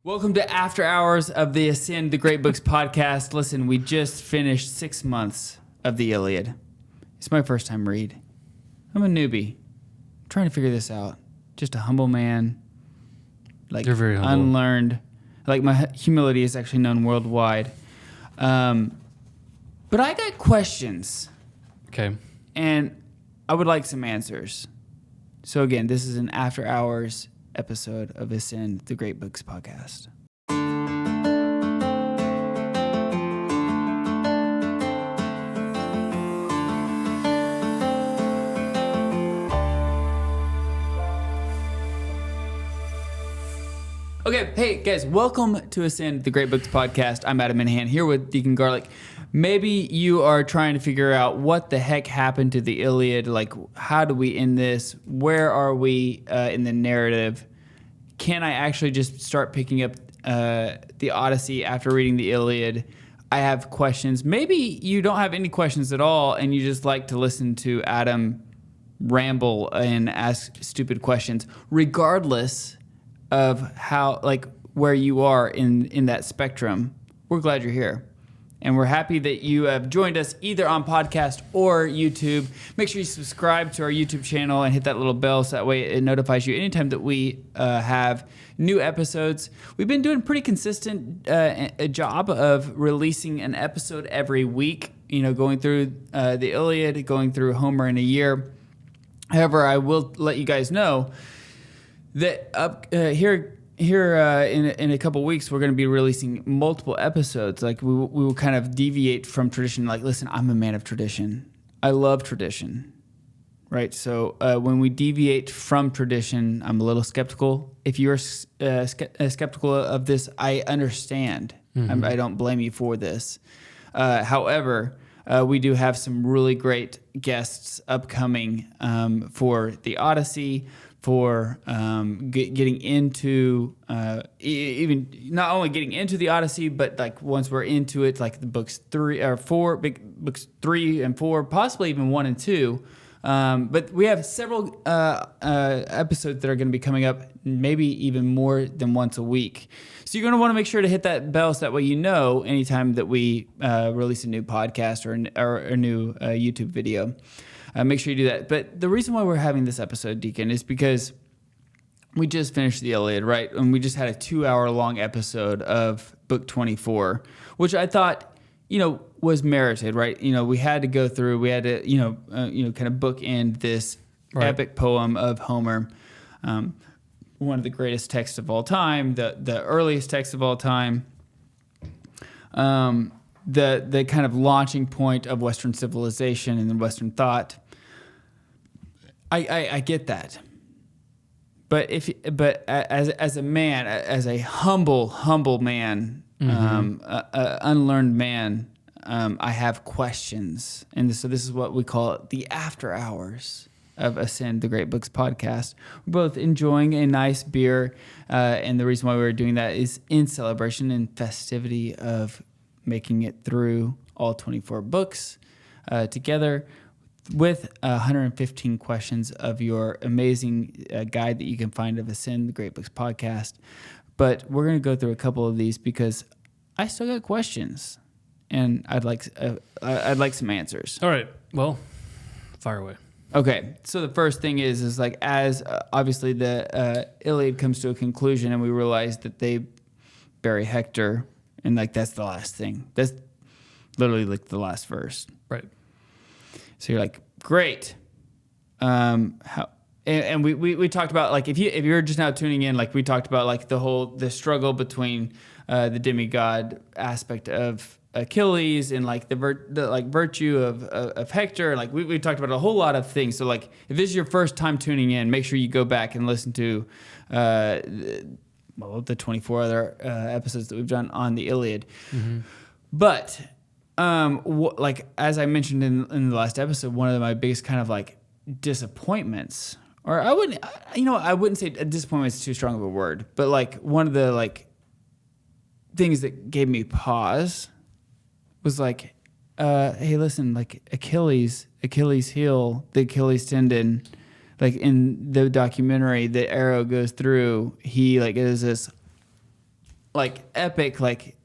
Welcome to After Hours of the Ascend the Great Books podcast. Listen, we just finished 6 months of the Iliad. It's my first time read. I'm a newbie. I'm trying to figure this out. Just a humble man. Like, you're very humble. Unlearned. Like, my humility is actually known worldwide. But I got questions. Okay. And I would like some answers. So again, this is an After Hours episode of Ascend the Great Books podcast. Okay, hey guys, welcome to Ascend the Great Books podcast. I'm Adam Minihan here with Deacon Garlic. Maybe you are trying to figure out what the heck happened to the Iliad. Like, how do we end this? Where are we in the narrative? Can I actually just start picking up the Odyssey after reading the Iliad? I have questions. Maybe you don't have any questions at all, and you just like to listen to Adam ramble and ask stupid questions, regardless of how, like, where you are in that spectrum. We're glad you're here. And we're happy that you have joined us either on podcast or YouTube. Make sure you subscribe to our YouTube channel and hit that little bell so that way it notifies you anytime that we have new episodes. We've been doing a pretty consistent a job of releasing an episode every week, you know, going through the Iliad, going through Homer in a year. However, I will let you guys know that here in a couple weeks, we're going to be releasing multiple episodes. Like, we will kind of deviate from tradition. Like, listen, I'm a man of tradition. I love tradition, right? So when we deviate from tradition, I'm a little skeptical. If you're skeptical of this, I understand. Mm-hmm. I don't blame you for this. However, we do have some really great guests upcoming for the Odyssey, for getting into even not only getting into the Odyssey, but like once we're into it, like the books 3 and 4, possibly even 1 and 2. But we have several episodes that are going to be coming up, maybe even more than once a week. So you're going to want to make sure to hit that bell so that way you know anytime that we release a new podcast or a new YouTube video. Make sure you do that. But the reason why we're having this episode, Deacon, is because we just finished the Iliad, right? And we just had a 2-hour-long episode of Book 24, which I thought, was merited, right? We had to go through, we had to, kind of bookend this epic poem of Homer, one of the greatest texts of all time, the earliest text of all time, the kind of launching point of Western civilization and Western thought. I get that, but as a man, as a humble man, mm-hmm. Unlearned man, I have questions, and so this is what we call it, the After Hours of Ascend the Great Books podcast. We're both enjoying a nice beer, and the reason why we're doing that is in celebration and festivity of making it through all 24 books together with 115 questions of your amazing guide that you can find of Ascend the Great Books podcast. But we're going to go through a couple of these because I still got questions, and I'd like some answers. All right. Well, fire away. Okay. So the first thing is like, as obviously the Iliad comes to a conclusion, and we realize that they bury Hector. And like that's the last thing. That's literally like the last verse. Right. So you're like, great. How? And we talked about, like, if you're just now tuning in, like we talked about like the struggle between the demigod aspect of Achilles and like the virtue of Hector. Like we talked about a whole lot of things. So like if this is your first time tuning in, make sure you go back and listen to the 24 other episodes that we've done on the Iliad. Mm-hmm. But like as I mentioned in the last episode, one of my biggest kind of like disappointments, or I wouldn't say a disappointment is too strong of a word, but like one of the like things that gave me pause was like, hey, listen, like Achilles heel, the Achilles tendon, like in the documentary, the arrow goes through, he like is this like epic, like,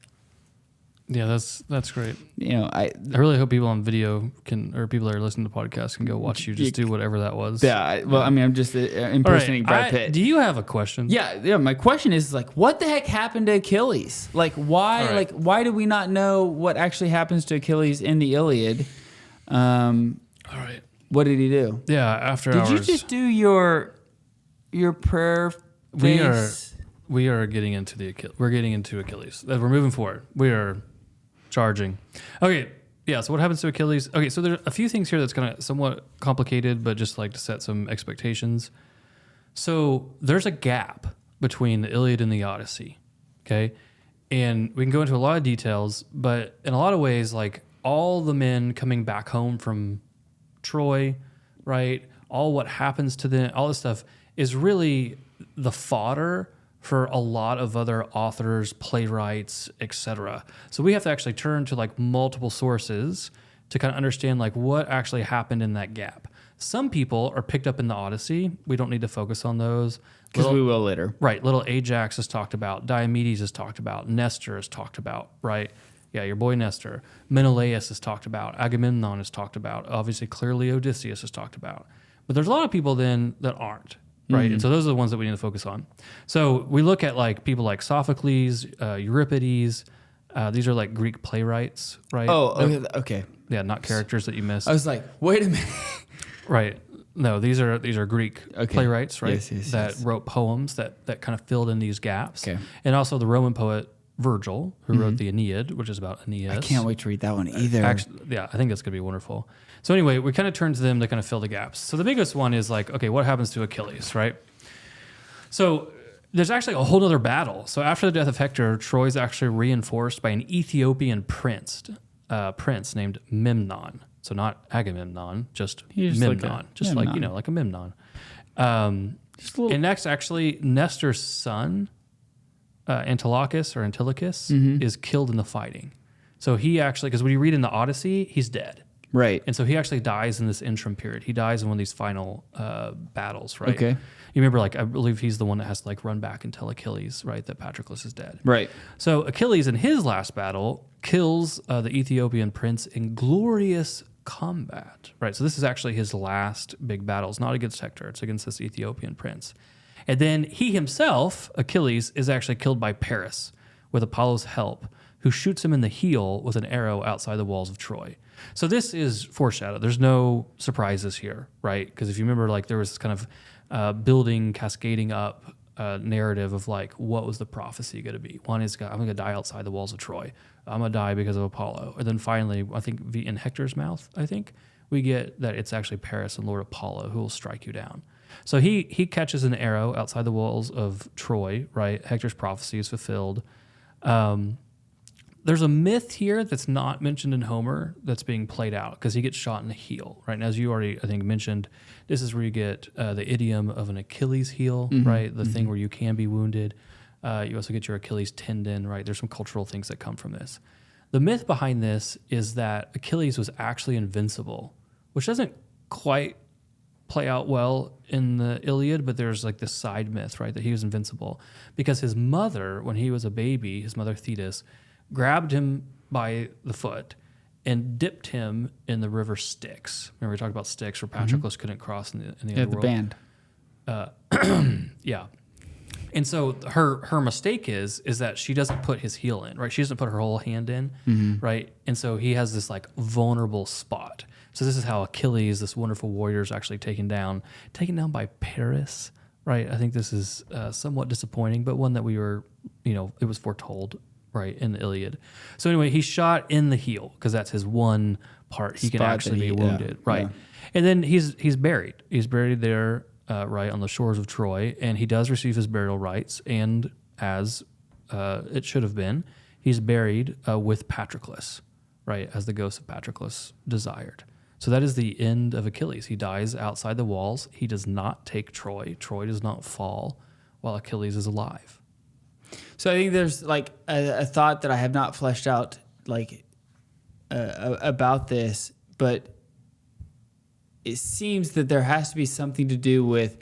Yeah, that's great. I really hope people on video or people that are listening to podcasts can go watch you just do whatever that was. Yeah, I'm just impersonating Brad Pitt. Do you have a question? Yeah. My question is like, what the heck happened to Achilles? Like, why? All right. Like, why do we not know what actually happens to Achilles in the Iliad? All right. What did he do? Yeah, after Did hours. you just do your prayer face? We are getting into we're getting into Achilles. We're moving forward. We are charging. Okay. Yeah. So what happens to Achilles? Okay. So there's a few things here that's kind of somewhat complicated, but just like to set some expectations. So there's a gap between the Iliad and the Odyssey. Okay. And we can go into a lot of details, but in a lot of ways, like all the men coming back home from Troy, right? All what happens to them, all this stuff is really the fodder for a lot of other authors, playwrights, etc. So we have to actually turn to like multiple sources to kind of understand like what actually happened in that gap. Some people are picked up in the Odyssey. We don't need to focus on those. Because we will later. Right. Little Ajax is talked about. Diomedes is talked about. Nestor is talked about, right? Yeah, your boy Nestor. Menelaus is talked about. Agamemnon is talked about. Obviously, clearly Odysseus is talked about. But there's a lot of people then that aren't. Right. And so those are the ones that we need to focus on. So we look at like people like Sophocles, Euripides. These are like Greek playwrights, right? Oh, okay. Yeah, not characters that you missed. I was like, wait a minute. Right. No, these are Greek playwrights, right? Yes. That wrote poems that kind of filled in these gaps. Okay. And also the Roman poet Virgil, who wrote the Aeneid, which is about Aeneas. I can't wait to read that one either. Actually, yeah, I think that's going to be wonderful. So anyway, we kind of turn to them to kind of fill the gaps. So the biggest one is like, okay, what happens to Achilles, right? So there's actually a whole other battle. So after the death of Hector, Troy's actually reinforced by an Ethiopian prince named Memnon. So not Agamemnon, just Memnon. Like a Memnon. And next, actually, Nestor's son, Antilochus, is killed in the fighting. So he actually, because when you read in the Odyssey, he's dead. Right. And so he actually dies in this interim period. He dies in one of these final battles, right? Okay. You remember, like, I believe he's the one that has to, like, run back and tell Achilles, right, that Patroclus is dead. Right. So Achilles, in his last battle, kills the Ethiopian prince in glorious combat, right? So this is actually his last big battle. It's not against Hector. It's against this Ethiopian prince. And then he himself, Achilles, is actually killed by Paris with Apollo's help, who shoots him in the heel with an arrow outside the walls of Troy. So this is foreshadowed. There's no surprises here, right? Because if you remember, like, there was this kind of building, cascading up narrative of like, what was the prophecy going to be? One is, I'm going to die outside the walls of Troy. I'm going to die because of Apollo. And then finally, I think in Hector's mouth, we get that it's actually Paris and Lord Apollo who will strike you down. So he catches an arrow outside the walls of Troy, right? Hector's prophecy is fulfilled. There's a myth here that's not mentioned in Homer that's being played out because he gets shot in the heel, right? And as you already, I think, mentioned, this is where you get the idiom of an Achilles heel, right? The thing where you can be wounded. You also get your Achilles tendon, right? There's some cultural things that come from this. The myth behind this is that Achilles was actually invincible, which doesn't quite play out well in the Iliad, but there's like this side myth, right? That he was invincible because his mother, when he was a baby, his mother Thetis, grabbed him by the foot and dipped him in the river Styx. Remember we talked about Styx where Patroclus couldn't cross in the other world. Band. Yeah. And so her mistake is that she doesn't put his heel in, right? She doesn't put her whole hand in, right? And so he has this like vulnerable spot. So this is how Achilles, this wonderful warrior, is actually taken down by Paris, right? I think this is somewhat disappointing, but one that we were, it was foretold, right, in the Iliad. So anyway, he's shot in the heel because that's his one part. He can actually be wounded, right? Yeah. And then he's buried. He's buried there, right, on the shores of Troy, and he does receive his burial rites, and as it should have been, he's buried with Patroclus, right, as the ghost of Patroclus desired. So that is the end of Achilles. He dies outside the walls. He does not take Troy. Troy does not fall while Achilles is alive. So I think there's like a thought that I have not fleshed out like about this, but it seems that there has to be something to do with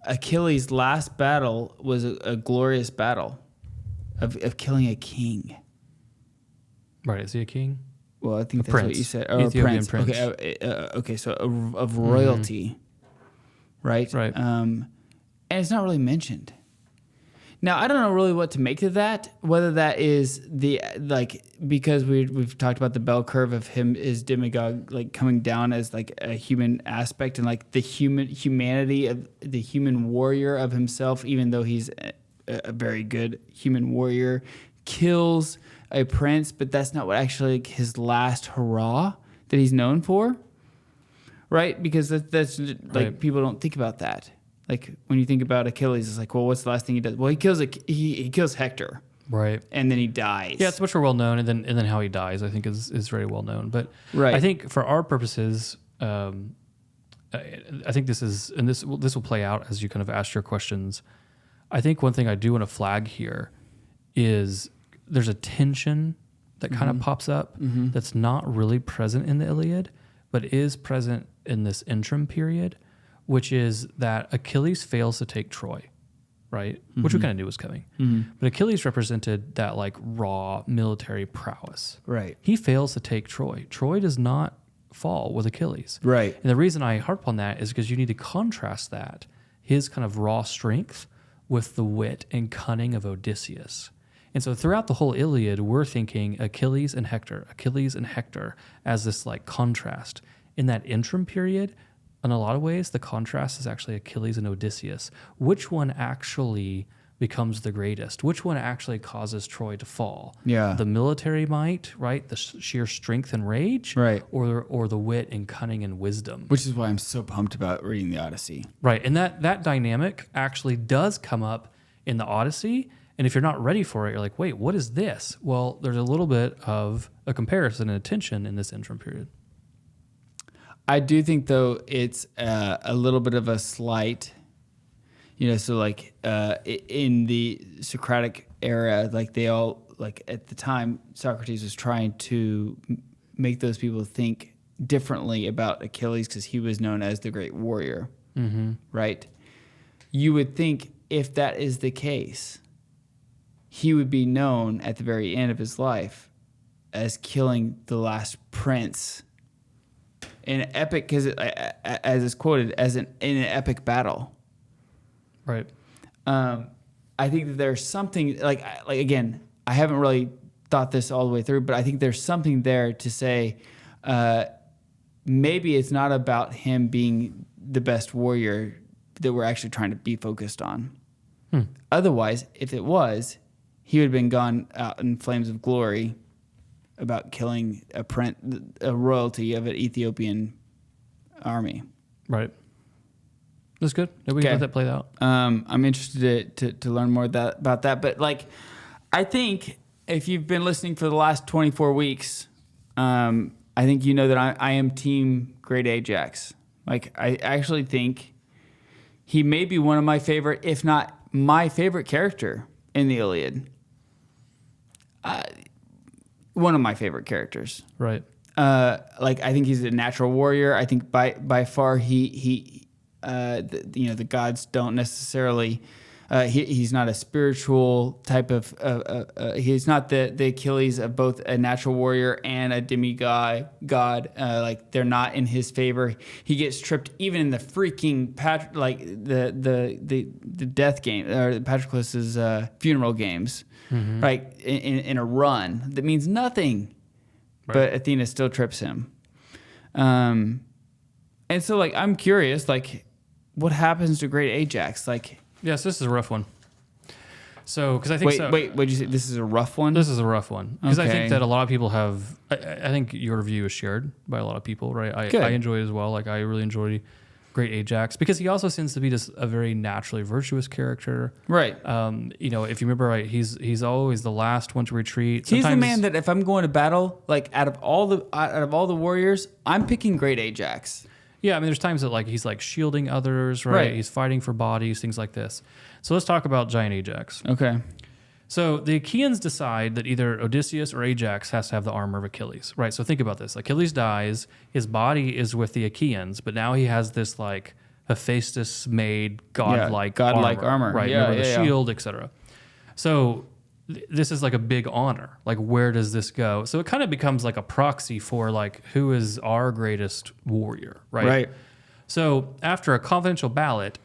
Achilles' last battle was a glorious battle. of killing a king. Right? Is he a king? Well, I think that's prince. what you said. Or Ethiopian a prince. prince. Okay, so of royalty, right? Right. And it's not really mentioned. Now, I don't know really what to make of that. Whether that is because we've talked about the bell curve of him as demigod, like coming down as like a human aspect and like the humanity of the human warrior of himself, even though he's a very good human warrior, kills a prince, but that's not what actually like, his last hurrah that he's known for, right? Because that's like right. People don't think about that. Like when you think about Achilles, it's like, well, what's the last thing he does? Well, he kills Hector, Right. and then he dies. Yeah, it's much more well known, and then how he dies, I think, is very well known. But Right. I think for our purposes, I think this will play out as you kind of ask your questions. I think one thing I do want to flag here is there's a tension that kind of pops up that's not really present in the Iliad, but is present in this interim period, which is that Achilles fails to take Troy, right? Which we kind of knew was coming. But Achilles represented that like raw military prowess. Right. He fails to take Troy. Troy does not fall with Achilles. Right. And the reason I harp on that is because you need to contrast that, his kind of raw strength, with the wit and cunning of Odysseus. And so throughout the whole Iliad, we're thinking Achilles and Hector as this like contrast. In that interim period, in a lot of ways, the contrast is actually Achilles and Odysseus. Which one actually becomes the greatest? Which one actually causes Troy to fall? Yeah. The military might, right? The sheer strength and rage? Right. Or the wit and cunning and wisdom? Which is why I'm so pumped about reading the Odyssey. Right. And that dynamic actually does come up in the Odyssey. And if you're not ready for it, you're like, wait, what is this? Well, there's a little bit of a comparison and a tension in this interim period. I do think, though, it's a little bit of a slight, so like in the Socratic era, like they all, like at the time, Socrates was trying to make those people think differently about Achilles because he was known as the great warrior, right? You would think if that is the case, he would be known at the very end of his life as killing the last prince in an epic, because as is quoted, in an epic battle. Right. I think that there's something like again, I haven't really thought this all the way through, but I think there's something there to say maybe it's not about him being the best warrior that we're actually trying to be focused on. Otherwise, if it was, he would have been gone out in flames of glory about killing a royalty of an Ethiopian army. Right. That's good. We can let that play out. I'm interested to learn more about that. But like, I think if you've been listening for the last 24 weeks, I think you know that I am team Great Ajax. Like, I actually think he may be one of my favorite, if not my favorite character in the Iliad. One of my favorite characters. Right. Like, I think he's a natural warrior. I think by far the gods don't necessarily. He's not a spiritual type of. He's not the Achilles of both a natural warrior and a demigod. Like, they're not in his favor. He gets tripped even in the freaking the death game or Patroclus's funeral games, right? In a run that means nothing, right. But Athena still trips him. And so like I'm curious, like what happens to Great Ajax, like. Yes, this is a rough one. So, because I think wait, what'd you say? This is a rough one? This is a rough one. Because I Okay. think that a lot of people have, I think your view is shared by a lot of people, right? Good. I enjoy it as well. Like, I really enjoy Great Ajax because he also seems to be just a very naturally virtuous character. Right. If you remember right, he's always the last one to retreat. He's the man that if I'm going to battle, like out of all the warriors, I'm picking Great Ajax. Yeah, I mean, there's times that like he's like shielding others, right? He's fighting for bodies, things like this. So let's talk about Giant Ajax. Okay. So the Achaeans decide that either Odysseus or Ajax has to have the armor of Achilles, right? So think about this. Achilles dies, his body is with the Achaeans, but now he has this like Hephaestus-made godlike armor. Right, Yeah, remember the shield, etc. So this is like a big honor. Like, where does this go? So it kind of becomes like a proxy for like, who is our greatest warrior, right? Right. So after a confidential ballot,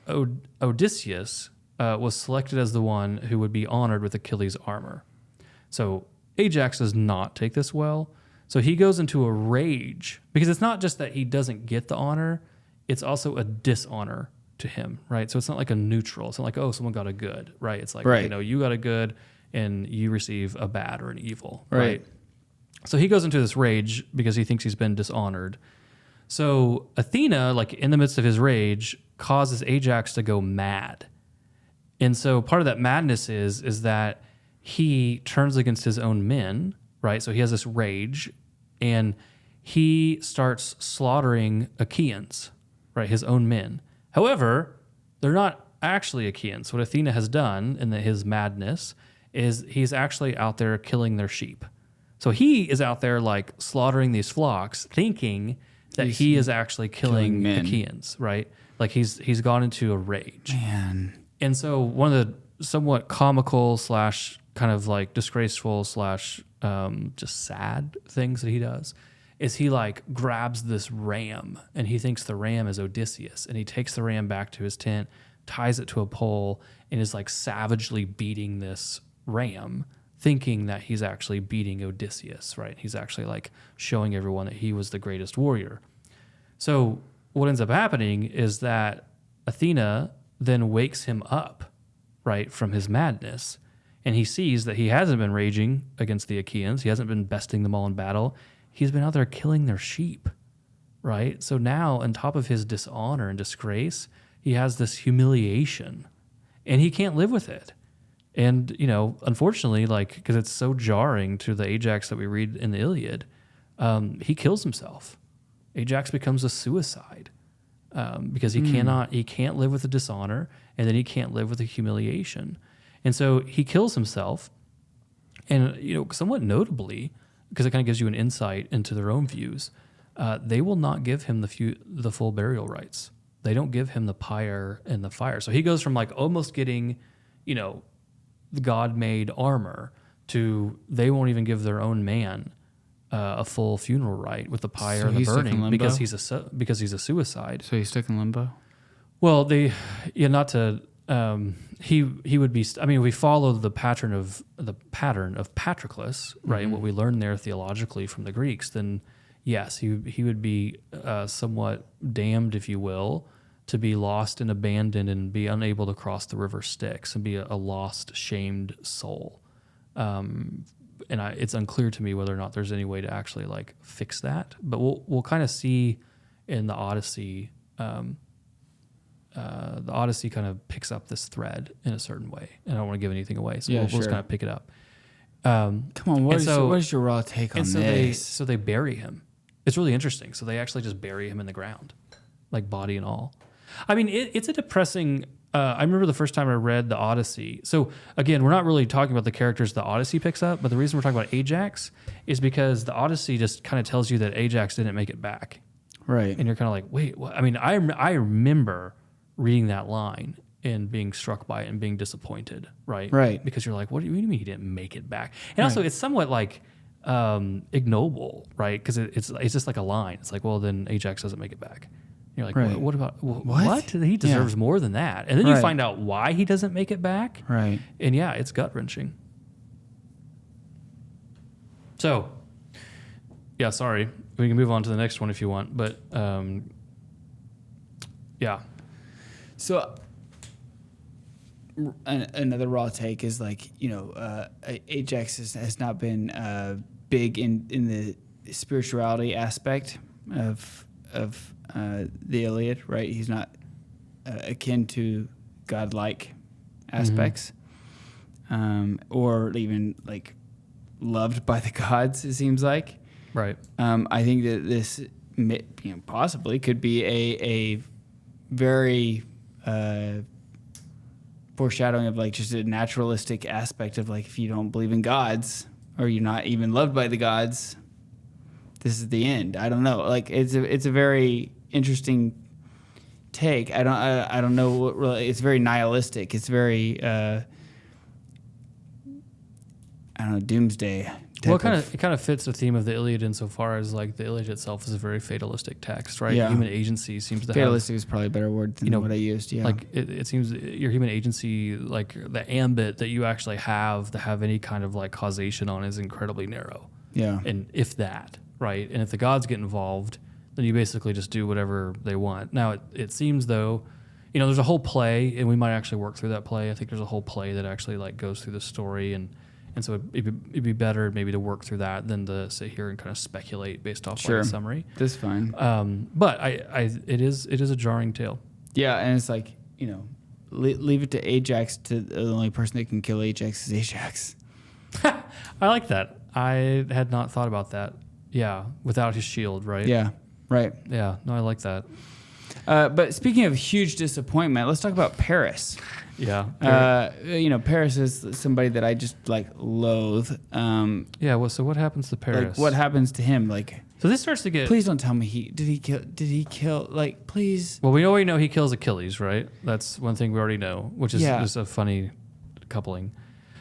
Odysseus was selected as the one who would be honored with Achilles' armor. So Ajax does not take this well. So he goes into a rage because it's not just that he doesn't get the honor, it's also a dishonor to him, right? So it's not like a neutral. It's not like, oh, someone got a good, right? It's like, right. you know, you got a good and you receive a bad or an evil, Right. So he goes into this rage because he thinks he's been dishonored. So Athena, like in the midst of his rage, causes Ajax to go mad. And so part of that madness is that he turns against his own men, right? So he has this rage and he starts slaughtering Achaeans, right? His own men. However, they're not actually Achaeans. What Athena has done in his madness is he's actually out there killing their sheep. So he is out there like slaughtering these flocks, thinking that he is actually killing Achaeans, right? Like he's gone into a rage. Man. And so one of the somewhat comical / kind of like disgraceful / just sad things that he does is he like grabs this ram and he thinks the ram is Odysseus and he takes the ram back to his tent, ties it to a pole and is like savagely beating this ram, thinking that he's actually beating Odysseus, right? He's actually like showing everyone that he was the greatest warrior. So what ends up happening is that Athena then wakes him up, right, from his madness. And he sees that he hasn't been raging against the Achaeans. He hasn't been besting them all in battle. He's been out there killing their sheep, right? So now, on top of his dishonor and disgrace, he has this humiliation, and he can't live with it. And, you know, unfortunately, like, because it's so jarring to the Ajax that we read in the Iliad, he kills himself. Ajax becomes a suicide because he can't live with the dishonor, and then he can't live with the humiliation. And so he kills himself, and, you know, somewhat notably, because it kind of gives you an insight into their own views, they will not give him the full burial rites. They don't give him the pyre and the fire. So he goes from like almost getting, you know, the God-made armor to they won't even give their own man a full funeral rite with the pyre and the burning because he's a suicide. So he's stuck in limbo? Well, not to. He would be. I mean, we follow the pattern of Patroclus, right? Mm-hmm. What we learn there theologically from the Greeks. Then, yes, he would be somewhat damned, if you will, to be lost and abandoned and be unable to cross the river Styx and be a lost, shamed soul. It's unclear to me whether or not there's any way to actually like fix that. But we'll kind of see in the Odyssey. The Odyssey kind of picks up this thread in a certain way. And I don't want to give anything away, so we'll just kind of pick it up. Come on, what is your raw take on this? So they bury him. It's really interesting. So they actually just bury him in the ground, like body and all. I mean, it's a depressing... I remember the first time I read the Odyssey. So again, we're not really talking about the characters the Odyssey picks up, but the reason we're talking about Ajax is because the Odyssey just kind of tells you that Ajax didn't make it back. Right. And you're kind of like, wait, what? I mean, I remember reading that line and being struck by it and being disappointed, right? Right. Because you're like, what do you mean he didn't make it back? And also, it's somewhat like ignoble, right? Because it's just like a line. It's like, well, then Ajax doesn't make it back. And you're like, right. what about what? He deserves more than that. And then you find out why he doesn't make it back. Right. And yeah, it's gut wrenching. So, yeah, sorry. We can move on to the next one if you want, but yeah. So another raw take is like, you know, Ajax has not been big in the spirituality aspect of the Iliad, right? He's not akin to godlike aspects, or even like loved by the gods. It seems like, right. I think that this, possibly could be a very foreshadowing of like just a naturalistic aspect of like, if you don't believe in gods or you're not even loved by the gods, this is the end. I don't know. Like it's a very interesting take. I don't know what really. It's very nihilistic. It's very I don't know, doomsday. Well, it kind of fits the theme of the Iliad insofar as like the Iliad itself is a very fatalistic text, right? Yeah. Human agency seems to fatalistic is probably a better word than what I used. Yeah, like it seems your human agency, like the ambit that you actually have to have any kind of like causation on, is incredibly narrow. Yeah, and if that, right, and if the gods get involved, then you basically just do whatever they want. Now it seems though, there's a whole play, and we might actually work through that play. I think there's a whole play that actually like goes through the story and so it'd be better maybe to work through that than to sit here and kind of speculate based off like a summary. That's fine. But it is a jarring tale. Yeah, and it's like, leave it to Ajax. The only person that can kill Ajax is Ajax. I like that. I had not thought about that. Yeah, without his shield, right? Yeah, right. Yeah, no, I like that. But speaking of huge disappointment, let's talk about Paris. Yeah. Paris is somebody that I just like loathe. Yeah. Well, so what happens to Paris? Like, what happens to him? Like, so this starts to get. Please don't tell me did he kill? Like, please. Well, we already know he kills Achilles, right? That's one thing we already know, which is just a funny coupling.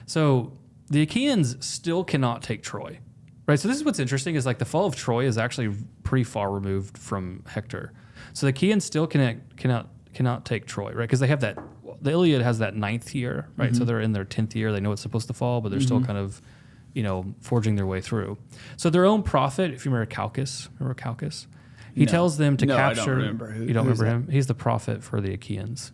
So the Achaeans still cannot take Troy, right? So this is what's interesting is like the fall of Troy is actually pretty far removed from Hector. So the Achaeans still cannot take Troy, right? Because they have that. The Iliad has that 9th year, right? Mm-hmm. So they're in their 10th year. They know it's supposed to fall, but they're still kind of, forging their way through. So their own prophet, if you remember Calchas, he tells them to capture. I don't remember. You don't remember him? He's the prophet for the Achaeans.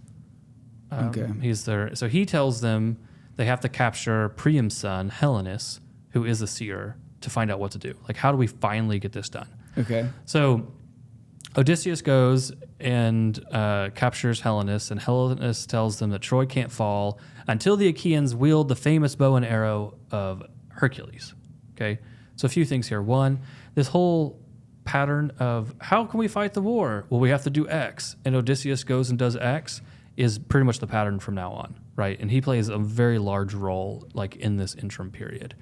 Okay. He's there. So he tells them they have to capture Priam's son, Helenus, who is a seer, to find out what to do. Like, how do we finally get this done? Okay. So Odysseus goes and captures Helenus, and Helenus tells them that Troy can't fall until the Achaeans wield the famous bow and arrow of Hercules. Okay, so a few things here. One, this whole pattern of how can we fight the war? Well, we have to do X, and Odysseus goes and does X is pretty much the pattern from now on, right? And he plays a very large role like in this interim period.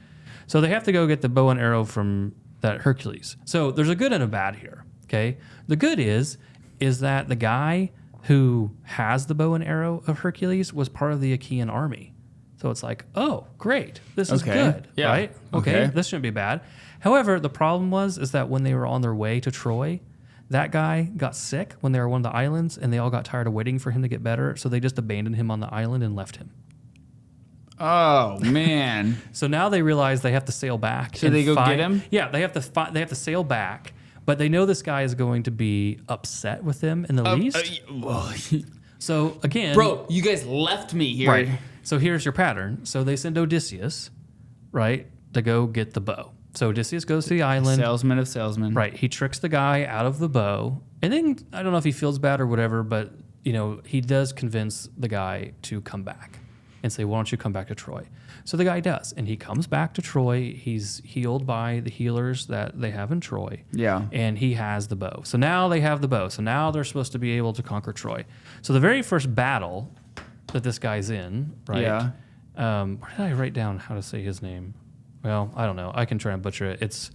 So they have to go get the bow and arrow from that Hercules. So there's a good and a bad here. Okay, the good is that the guy who has the bow and arrow of Hercules was part of the Achaean army. So it's like, oh, great, this is good, right? Okay, this shouldn't be bad. However, the problem is that when they were on their way to Troy, that guy got sick when they were on one of the islands, and they all got tired of waiting for him to get better, so they just abandoned him on the island and left him. Oh man! So now they realize they have to sail back. So they go get him? Yeah, they have to sail back. But they know this guy is going to be upset with them in the least. So again, bro, you guys left me here. Right. So here's your pattern. So they send Odysseus, right, to go get the bow. So Odysseus goes to the island. Salesman of salesmen. Right. He tricks the guy out of the bow, and then I don't know if he feels bad or whatever, but he does convince the guy to come back and say, "Why don't you come back to Troy?" So the guy does, and he comes back to Troy. He's healed by the healers that they have in Troy. Yeah. And he has the bow. So now they have the bow. So now they're supposed to be able to conquer Troy. So the very first battle that this guy's in, right? Yeah. Where did I write down how to say his name? Well, I don't know. I can try and butcher it. It's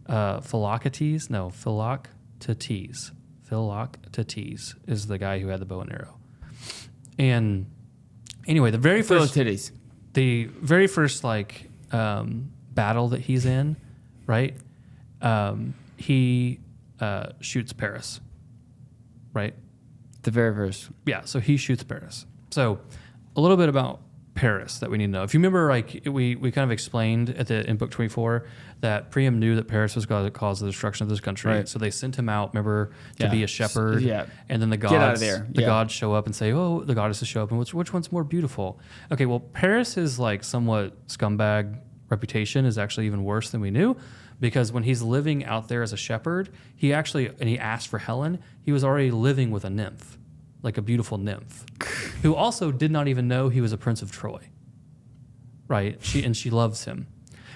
Philoctetes. No, Philoctetes. Philoctetes is the guy who had the bow and arrow. And anyway, the very first battle that he's in, right? He shoots Paris, right? The very first. Yeah, so he shoots Paris. So a little bit about Paris that we need to know. If you remember, like we kind of explained in book 24 that Priam knew that Paris was going to cause the destruction of this country. Right. So they sent him out, remember, to be a shepherd. Yeah. And then the gods, get out of there. The gods show up and say, "Oh, the goddesses show up, and which one's more beautiful?" Okay, well, Paris' like somewhat scumbag reputation is actually even worse than we knew, because when he's living out there as a shepherd, he asked for Helen. He was already living with a nymph, like a beautiful nymph, who also did not even know he was a prince of Troy. Right? She loves him.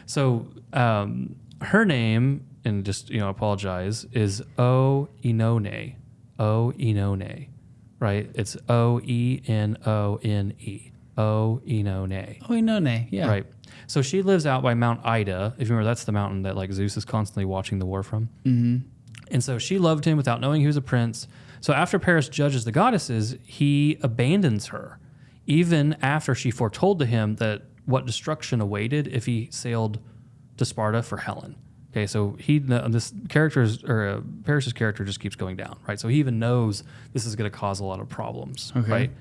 So her name, and just apologize, is Oenone. Oenone. Right? It's Oenone. Oenone. Oenone, yeah. Right. So she lives out by Mount Ida. If you remember, that's the mountain that like Zeus is constantly watching the war from. Mm-hmm. And so she loved him without knowing he was a prince. So after Paris judges the goddesses, he abandons her, even after she foretold to him that what destruction awaited if he sailed to Sparta for Helen. Okay, so Paris's character just keeps going down, right? So he even knows this is going to cause a lot of problems, right?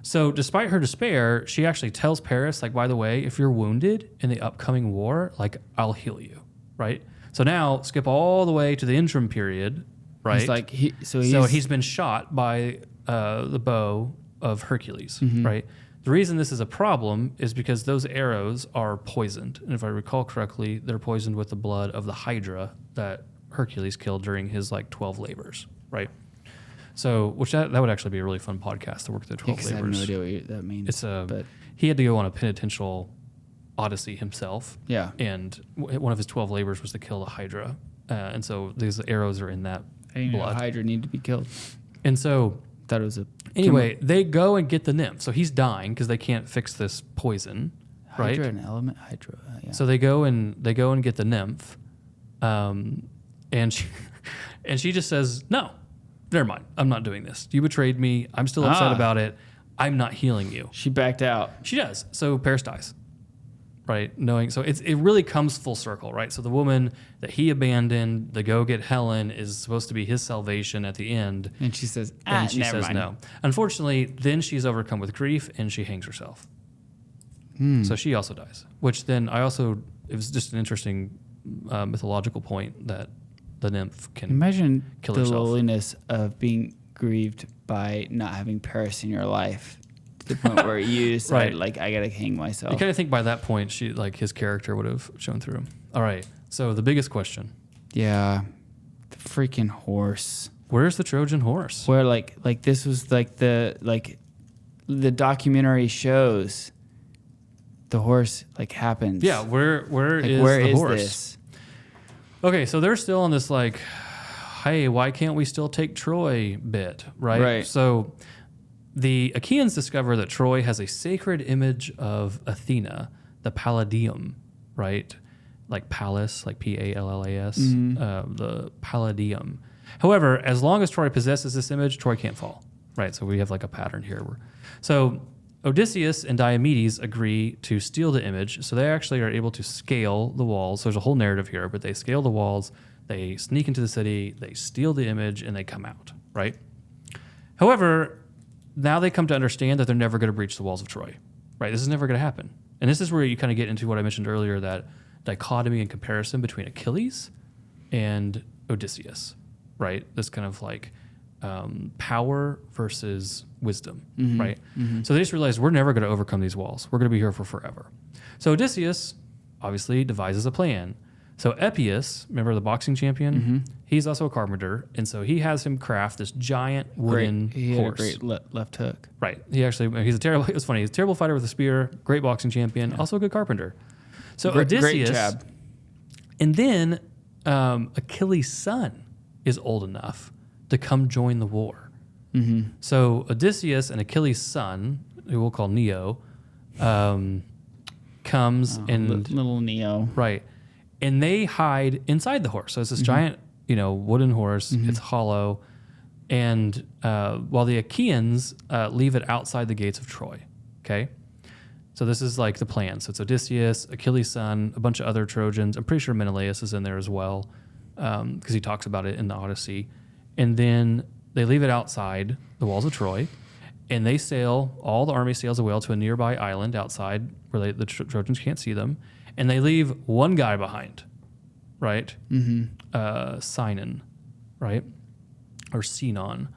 So despite her despair, she actually tells Paris, like, by the way, if you're wounded in the upcoming war, like, I'll heal you, right? So now skip all the way to the interim period, right? It's like so he's been shot by the bow of Hercules, right? The reason this is a problem is because those arrows are poisoned. And if I recall correctly, they're poisoned with the blood of the Hydra that Hercules killed during his 12 labors, right? So, which that would actually be a really fun podcast to work through 12 labors. I have no idea what that means. But he had to go on a penitential Odyssey himself. Yeah. And one of his 12 labors was to kill the Hydra. And so these arrows are in that blood. Hydra need to be killed. And so Thought it was a anyway, they go and get the nymph. So he's dying because they can't fix this poison, right? Hydra, an element. Hydra. Yeah. So they go and get the nymph, and she just says, "No, never mind. I'm not doing this. You betrayed me. I'm still upset about it. I'm not healing you." She backed out. She does. So Paris dies, right? Knowing so it really comes full circle, right? So the woman that he abandoned, the go get Helen, is supposed to be his salvation at the end. And she says, never mind. No. Unfortunately, then she's overcome with grief and she hangs herself. So she also dies. Which then it was just an interesting mythological point that the nymph can imagine kill the herself. loneliness of being grieved by not having Paris in your life. To the point where you decide, Right. I gotta hang myself. You kind of think by that point, his character would have shown through. All right. So the biggest question: Yeah, the freaking horse. where's the Trojan Horse? Where this was the documentary shows the horse happens. Yeah. Where is where the is horse? this? Okay. So they're still on this hey, why can't we still take Troy bit? Right. Right. So the Achaeans discover that Troy has a sacred image of Athena, the Palladium, right? Like palace, like Pallas, the Palladium. However, as long as Troy possesses this image, Troy can't fall, right? So we have a pattern here. So Odysseus and Diomedes agree to steal the image, so they actually are able to scale the walls. So there's a whole narrative here, but they scale the walls, they sneak into the city, they steal the image, and they come out, right? However, now they come to understand that they're never going to breach the walls of Troy, right? This is never going to happen. And this is where you kind of get into what I mentioned earlier, that dichotomy and comparison between Achilles and Odysseus, right? This kind of power versus wisdom, right? So they just realized we're never going to overcome these walls. We're going to be here for forever. So Odysseus obviously devises a plan. So Epius, remember the boxing champion? He's also a carpenter, and so he has him craft this giant wooden He horse. had a great left hook. Right. It was funny. He's a terrible fighter with a spear, great boxing champion, also a good carpenter. So Great Odysseus, jab. and then Achilles' son is old enough to come join the war. So Odysseus and Achilles' son, who we'll call Neo, comes and little Neo. right, and they hide inside the horse. So it's this giant, wooden horse. It's hollow, and while the Achaeans leave it outside the gates of Troy. Okay. So this is the plan. So it's Odysseus, Achilles' son, a bunch of other Trojans. I'm pretty sure Menelaus is in there as well, because he talks about it in the Odyssey. And then they leave it outside the walls of Troy, and they sail. All the army sails away to a nearby island outside where the Trojans can't see them, and they leave one guy behind, right? Sinon, right, or Sinon.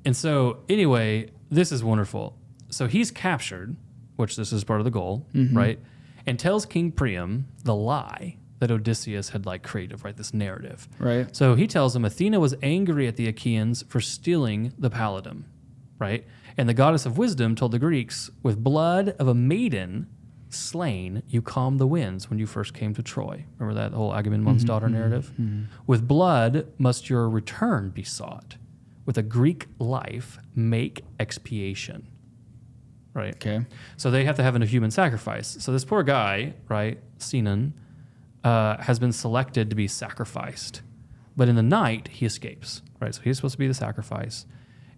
And so anyway, this is wonderful. So he's captured, which this is part of the goal, right? And tells King Priam the lie that Odysseus had created, right? This narrative. Right. So he tells him Athena was angry at the Achaeans for stealing the Palladium, right? And the goddess of wisdom told the Greeks, with blood of a maiden slain, you calmed the winds when you first came to Troy. Remember that whole Agamemnon's daughter narrative? With blood must your return be sought. With a Greek life, make expiation. Right. Okay. So they have to have a human sacrifice. So this poor guy, right, Sinon, has been selected to be sacrificed. But in the night, he escapes, right? So he's supposed to be the sacrifice.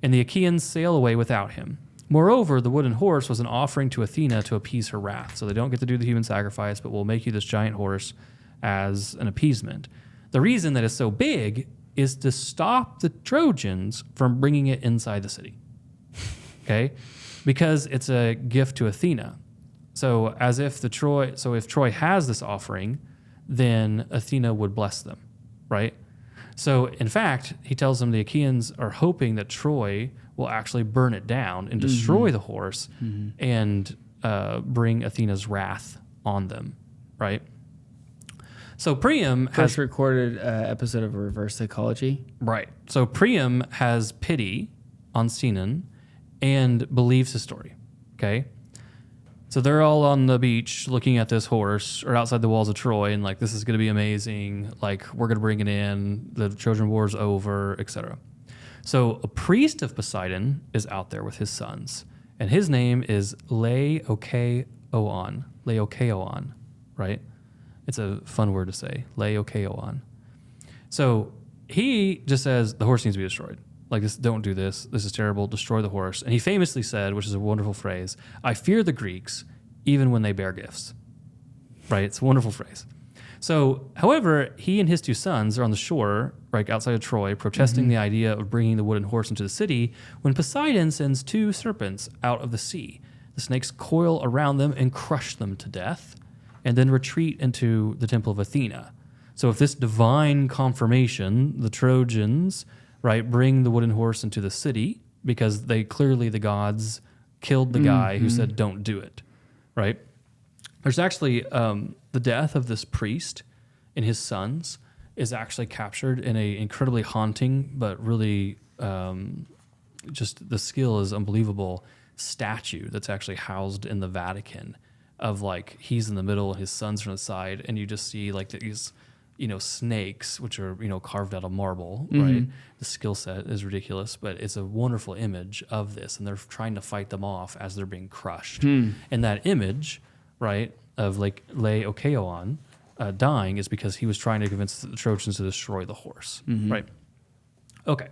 And the Achaeans sail away without him. Moreover, the wooden horse was an offering to Athena to appease her wrath. So they don't get to do the human sacrifice, but we'll make you this giant horse as an appeasement. The reason that it's so big is to stop the Trojans from bringing it inside the city. Okay? Because it's a gift to Athena. So if Troy has this offering, then Athena would bless them, right? So in fact, he tells them the Achaeans are hoping that Troy will actually burn it down and destroy the horse and bring Athena's wrath on them, right? So Priam First recorded episode of Reverse Psychology. Right. So Priam has pity on Sinon and believes his story, okay? So they're all on the beach looking at this horse or outside the walls of Troy and like, this is going to be amazing. Like, we're going to bring it in. The Trojan War's over, etc. So a priest of Poseidon is out there with his sons, and his name is Laocoon, right? It's a fun word to say, Laocoon. So he just says the horse needs to be destroyed. Like, this, don't do this. This is terrible. Destroy the horse. And he famously said, which is a wonderful phrase, I fear the Greeks even when they bear gifts. Right? It's a wonderful phrase. So, however, he and his two sons are on the shore, right outside of Troy, protesting the idea of bringing the wooden horse into the city when Poseidon sends two serpents out of the sea. The snakes coil around them and crush them to death, and then retreat into the temple of Athena. So if this divine confirmation, the Trojans, right, bring the wooden horse into the city, because the gods killed the guy who said, don't do it, right? There's actually the death of this priest and his sons is actually captured in a incredibly haunting, but really just the skill is unbelievable, statue that's actually housed in the Vatican of like, he's in the middle and his son's from the side, and you just see like these, snakes, which are, carved out of marble, right? The skill set is ridiculous, but it's a wonderful image of this, and they're trying to fight them off as they're being crushed. And that image, right, of like Laocoon dying is because he was trying to convince the Trojans to destroy the horse, right? Okay.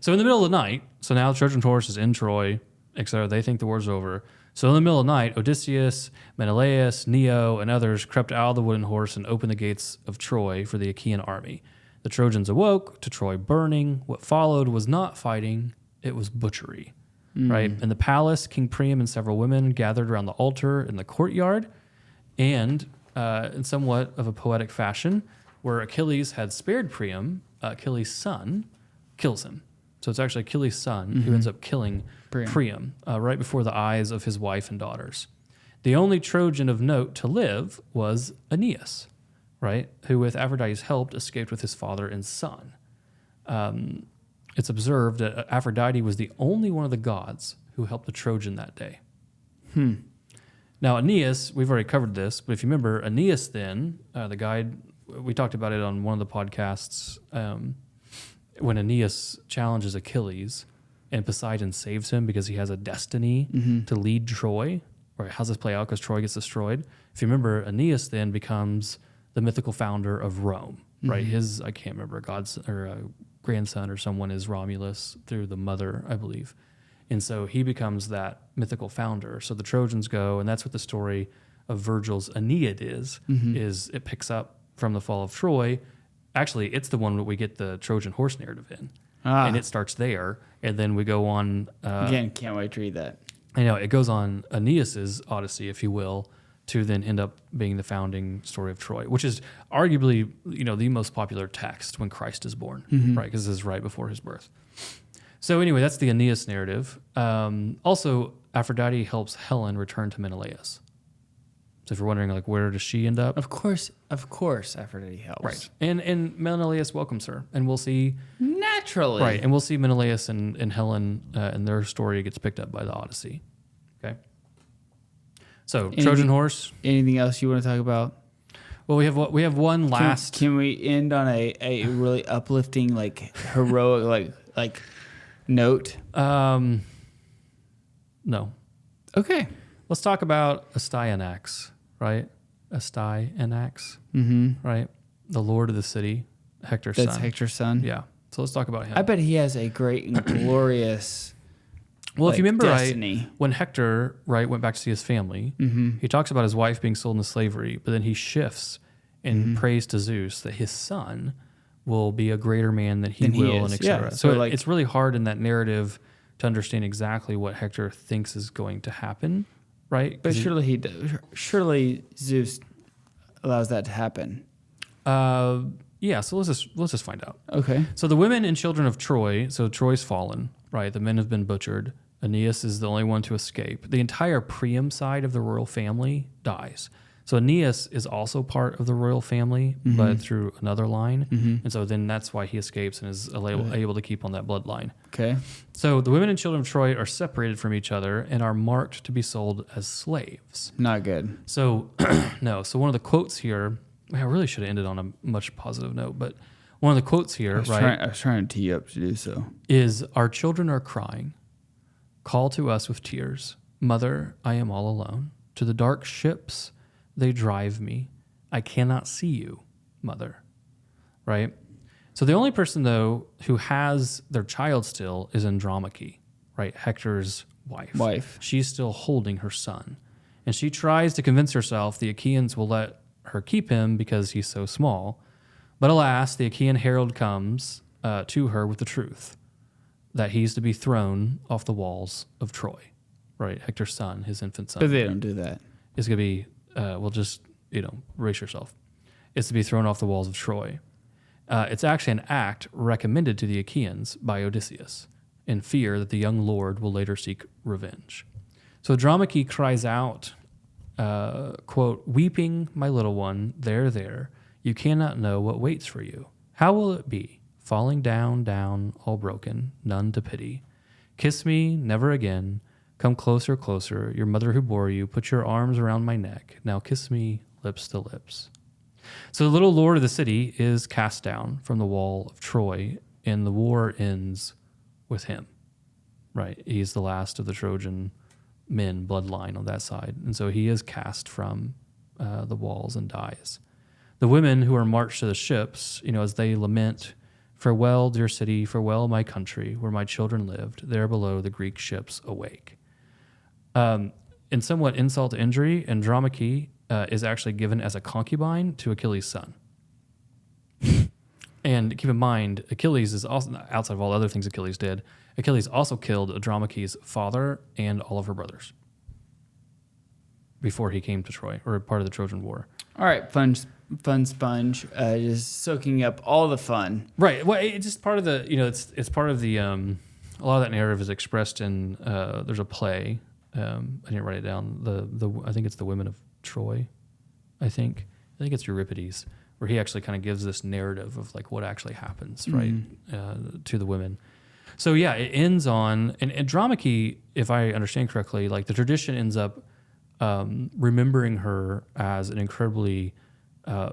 So in the middle of the night, so now the Trojan horse is in Troy, etc. They think the war's over. So in the middle of the night, Odysseus, Menelaus, Neo, and others crept out of the wooden horse and opened the gates of Troy for the Achaean army. The Trojans awoke to Troy burning. What followed was not fighting, it was butchery, right? In the palace, King Priam and several women gathered around the altar in the courtyard, and in somewhat of a poetic fashion, where Achilles had spared Priam, Achilles' son kills him. So it's actually Achilles' son who ends up killing Priam right before the eyes of his wife and daughters. The only Trojan of note to live was Aeneas, right, who with Aphrodite's help escaped with his father and son. It's observed that Aphrodite was the only one of the gods who helped the Trojan that day. Now Aeneas, we've already covered this, but if you remember, Aeneas then, the guy, we talked about it on one of the podcasts, when Aeneas challenges Achilles and Poseidon saves him because he has a destiny to lead Troy, or how's this play out because Troy gets destroyed? If you remember, Aeneas then becomes the mythical founder of Rome, right? His, I can't remember, grandson or someone is Romulus through the mother, I believe. And so he becomes that mythical founder. So the Trojans go, and that's what the story of Virgil's Aeneid is it picks up from the fall of Troy. Actually, it's the one that we get the Trojan horse narrative in. And it starts there. And then we go on. Again, can't wait to read that. I know. It goes on Aeneas's Odyssey, if you will, to then end up being the founding story of Troy, which is arguably, the most popular text when Christ is born, right? Because this is right before his birth. So anyway, that's the Aeneas narrative. Also, Aphrodite helps Helen return to Menelaus. So if you're wondering, like, where does she end up? Of course, Aphrodite helps. Right. And Menelaus welcomes her. And we'll see... Naturally. Right. And we'll see Menelaus and Helen and their story gets picked up by the Odyssey. Okay? So, Trojan horse. Anything else you want to talk about? Well, we have one last... Can we end on a really uplifting, like, heroic, like note? No. Okay. Let's talk about Astyanax, right? Astyanax, right? The lord of the city, Hector's son. That's Hector's son? Yeah. So let's talk about him. I bet he has a great and glorious Well, if you remember, destiny. right, when Hector, right, went back to see his family, he talks about his wife being sold into slavery, but then he shifts and prays to Zeus that his son will be a greater man than he will, and etc. Yeah. So it's really hard in that narrative to understand exactly what Hector thinks is going to happen, right? But surely Zeus allows that to happen. Yeah, so let's just find out. Okay. So the women and children of Troy, so Troy's fallen, right? The men have been butchered. Aeneas is the only one to escape. The entire Priam side of the royal family dies. So Aeneas is also part of the royal family, but through another line. And so then that's why he escapes and is able to keep on that bloodline. Okay. So the women and children of Troy are separated from each other and are marked to be sold as slaves. Not good. So, no. So one of the quotes here, I really should have ended on a much positive note, but one of the quotes here, I was trying to tee you up to do so. Is our children are crying. Call to us with tears. Mother, I am all alone. To the dark ships they drive me. I cannot see you, mother. Right? So the only person, though, who has their child still is Andromache, right? Hector's wife. She's still holding her son. And she tries to convince herself the Achaeans will let her keep him because he's so small. But alas, the Achaean herald comes to her with the truth that he's to be thrown off the walls of Troy, right? Hector's son, his infant son. But they don't do that. Is going to be, just, brace yourself. It's to be thrown off the walls of Troy. It's actually an act recommended to the Achaeans by Odysseus in fear that the young lord will later seek revenge. So Andromache cries out, quote, weeping, my little one, there, you cannot know what waits for you. How will it be? Falling down, all broken, none to pity. Kiss me, never again. Come closer, your mother who bore you, put your arms around my neck. Now kiss me, lips to lips. So the little lord of the city is cast down from the wall of Troy, and the war ends with him, right? He's the last of the Trojan men bloodline on that side. And so he is cast from the walls and dies. The women who are marched to the ships, as they lament, farewell, dear city, farewell, my country, where my children lived, there below the Greek ships awake. In somewhat insult to injury, Andromache is actually given as a concubine to Achilles' son. And keep in mind, Achilles is also, outside of all the other things Achilles did, Achilles also killed Andromache's father and all of her brothers before he came to Troy, or part of the Trojan War. All right, fun sponge, just soaking up all the fun. Right. Well, it's just part of the, it's part of the, a lot of that narrative is expressed in, there's a play. I didn't write it down. I think it's The Women of Troy. I think it's Euripides, where he actually kind of gives this narrative of like what actually happens, right, to the women. So yeah, it ends on, and Andromache, if I understand correctly, like the tradition ends up remembering her as an incredibly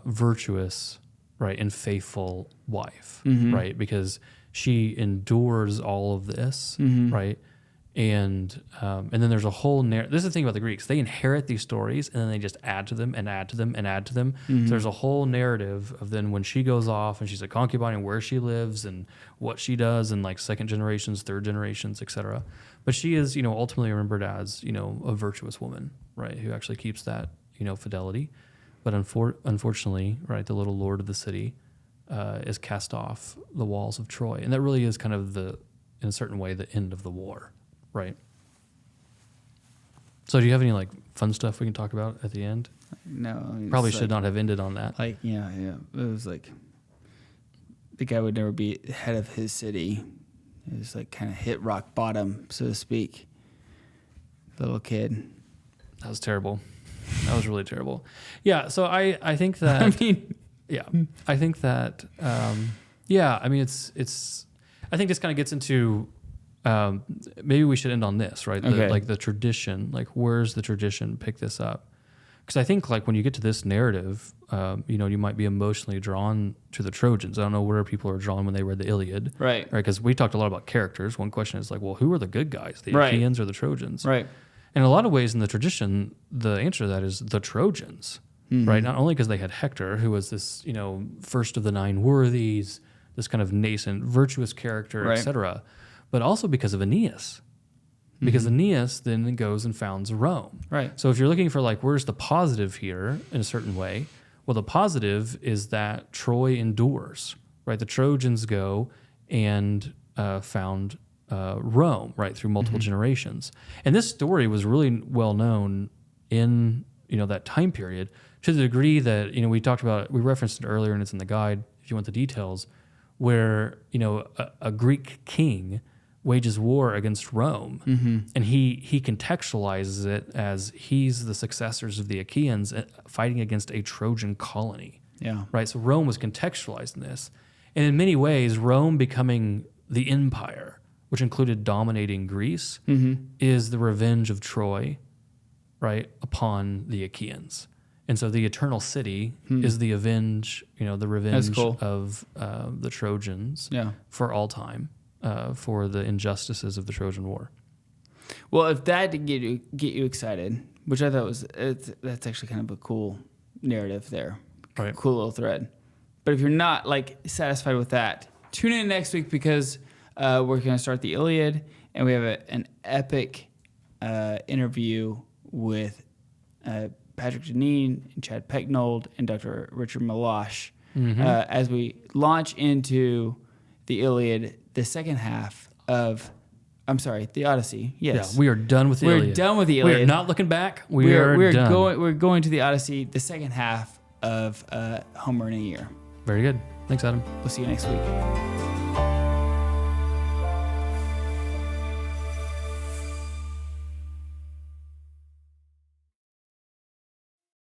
virtuous, right, and faithful wife, right, because she endures all of this, right, and then there's a whole this is the thing about the Greeks. They inherit these stories and then they just add to them and add to them and add to them. So there's a whole narrative of then when she goes off and she's a concubine and where she lives and what she does and like second generations, third generations, etc. But she is, ultimately remembered as, a virtuous woman, right, who actually keeps that, fidelity. But unfortunately, right, the little lord of the city is cast off the walls of Troy. And that really is kind of in a certain way, the end of the war. Right. So do you have any like fun stuff we can talk about at the end? No. I mean, probably should not have ended on that. Like, yeah. It was like the guy would never be head of his city. It was like kind of hit rock bottom, so to speak. Little kid. That was terrible. That was really terrible. Yeah. So I think that, I think that, it's, I think this kind of gets into, maybe we should end on this, right? Like the tradition, like where's the tradition pick this up? Because I think like when you get to this narrative, you might be emotionally drawn to the Trojans. I don't know where people are drawn when they read the Iliad. Right. Because we talked a lot about characters. One question is like, well, who are the good guys? The Achaeans or the Trojans? Right. And in a lot of ways in the tradition, the answer to that is the Trojans, right? Not only because they had Hector, who was this, first of the nine worthies, this kind of nascent, virtuous character, etc., but also because of Aeneas, because Aeneas then goes and founds Rome. Right. So if you're looking for like, where's the positive here in a certain way? Well, the positive is that Troy endures, right? The Trojans go and found Rome, right, through multiple generations. And this story was really well known in, that time period, to the degree that, we talked about, we referenced it earlier and it's in the guide if you want the details, where, a Greek king wages war against Rome, and he contextualizes it as he's the successors of the Achaeans fighting against a Trojan colony. Yeah. Right. So Rome was contextualized in this. And in many ways, Rome becoming the empire, which included dominating Greece, is the revenge of Troy, right, upon the Achaeans. And so the eternal city is the revenge of the Trojans for all time, for the injustices of the Trojan War. Well, if that did get you excited, which I thought that's actually kind of a cool narrative there, right. Cool little thread. But if you're not satisfied with that, tune in next week because we're going to start the Iliad, and we have an epic interview with Patrick Deneen and Chad Pecknold and Dr. Richard Malash as we launch into the Iliad, the second half of, the Odyssey. Yes. Yeah, we are done with the Iliad. We're done with the Iliad. We are not looking back. We're done. We're going to the Odyssey, the second half of Homer in a Year. Very good. Thanks, Adam. We'll see you next week.